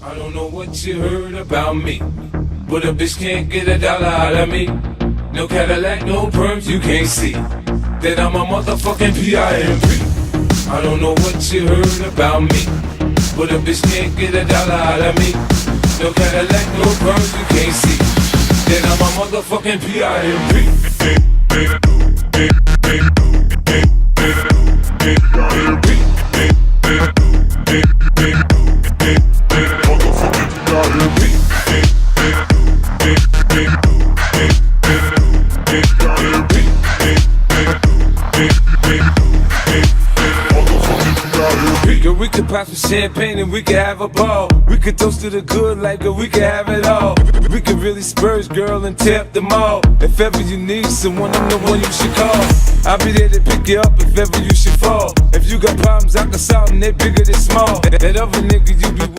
I don't know what you heard about me, but a bitch can't get a dollar out of me. No Cadillac, no perms, you can't see that I'm a motherfucking P.I.M.P. I don't know what you heard about me, but a bitch can't get a dollar out of me. No Cadillac, no perms, you can't see that I'm a motherfucking P.I.M.P. We could pop some champagne and we could have a ball. We could toast to the good like we could have it all. We could really spurge, girl, and tear up the mall. If ever you need someone, I'm the one you should call. I'll be there to pick you up if ever you should fall. If you got problems, I can solve them, they're bigger than small. That other nigga you be